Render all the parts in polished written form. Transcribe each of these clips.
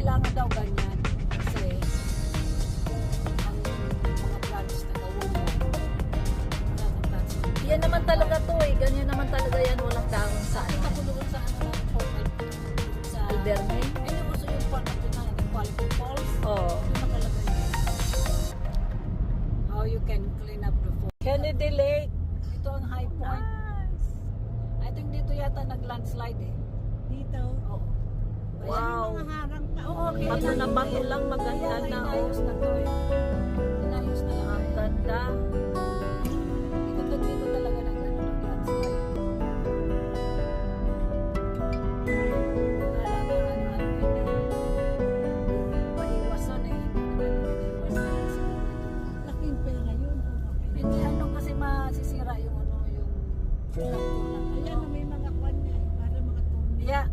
kailangan daw ganyan. Kasi ang mga plants na gawin mo. Yan naman talaga to eh. Ganyan naman talaga yan. Walang dahon sa Kita ko doon sa ano ng portal sa Alberne. Ay, yung gusto yung part na Quality Falls. Oh. Yung nakalagay yun. How you can clean up the fall. Kennedy Lake. Ito ang high point. I think dito yata nag-landslide eh. Dito. Oo. Wow. Mga harang pa. Oo, okay. Bato na bato lang. Maganda Kaya na. inayos na to eh. Inayos na lang. Ang ganda. Dito talaga nag-landslide. Maiwasan eh. Laking pera yun. Hindi ano kasi masisira yung ano yung Ayan na may mga kwan niya eh. Para mga tumi. yeah,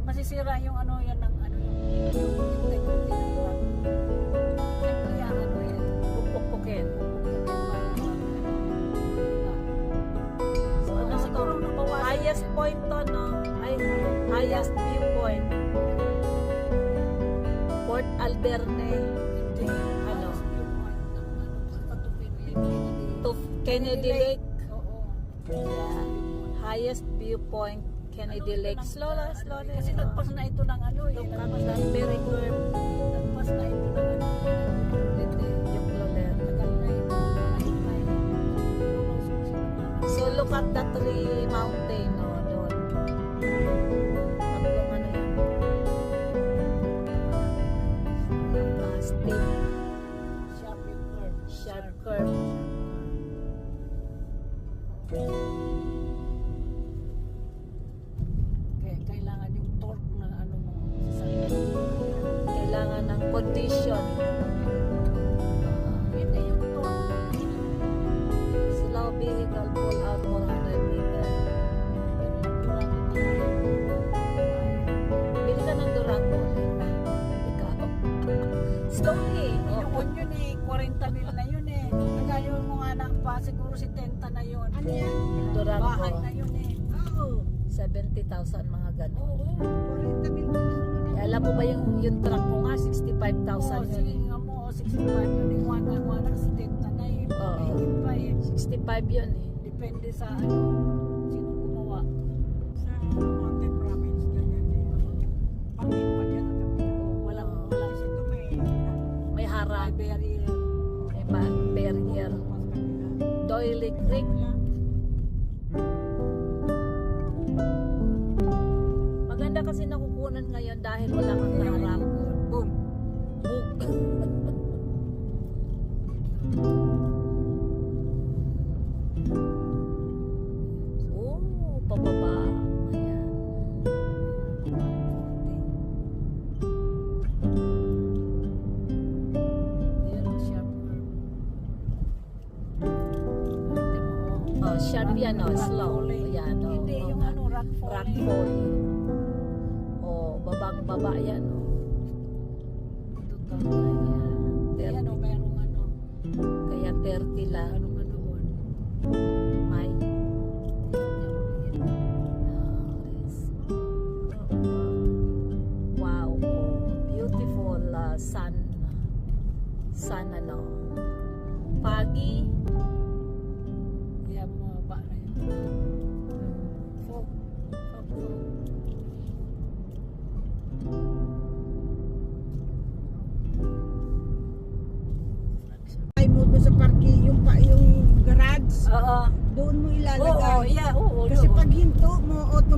masisira yung ano yan ng ano yung integrity ng truck. Siyempre yan ano yan. Pupukpukin. So ano siguro nabawasan. Highest point to, no? Ay, highest viewpoint. Port Alberne. Hindi. Ano? Patupin mo yan. To Kennedy Lake. Oo. Yeah. Highest viewpoint, Kennedy Lake. Slow lang, slow lang. Kasi nagpas na ito ng ano eh. Nagpas na Very curve. Nagpas na ito ng ano. Yung Loler. Tagal na ito. So look at the tree mountain, no? Doon. Tatlong ano yan. Steep, Sharp yung curve. sharp curve. Kaya kailangan yung torque na ano mo. Sasakyan. Kailangan ng condition. Hindi yung torque. Slow vehicle pull out 400 meter. Bili ka ng Durango. Ikaw. Slowly. Noon yun eh, 40 mil na yun eh. Ngayon mo nga na pa, siguro si Tenta na yun. Ano yan? Durango. Bahay na yun eh. Oo. 70,000 mga ganun. Oo. 40 mil na Eh, alam mo ba yung truck ko nga, 65,000 yun eh. Nga mo, 65 yun eh. Wala si Tenta na eh. Oo. Mahigit pa eh. 65 yun eh. Depende sa ano, sino gumawa. Sa Monte Province ganyan din. Pangit pa dyan ang kami. Walang Kasi ito may May harag, barrier. may barrier. pas kanila. Doyle Creek. Maganda kasi nakukunan ngayon dahil wala kang kaharap. Boom. Oh, pababa. Ayan. Yan ang sharp curve. Oh, sharp yan, oh, slow. Yan, oh. Hindi, yung ano, rock Rock falling. falling. Oh, babang baba yan, oh. Ayan. Ayan o, merong ano, Kaya 30 lang. ano nga doon. May. Wow. Oh, beautiful sun. Sun ano. Pagi. Yan, mababa na yun. Fog. Fog, fog. Ay mo doon sa parking, yung garage, Oo. doon mo ilalagay. Oo, yeah, oo. Kasi pag hinto mo,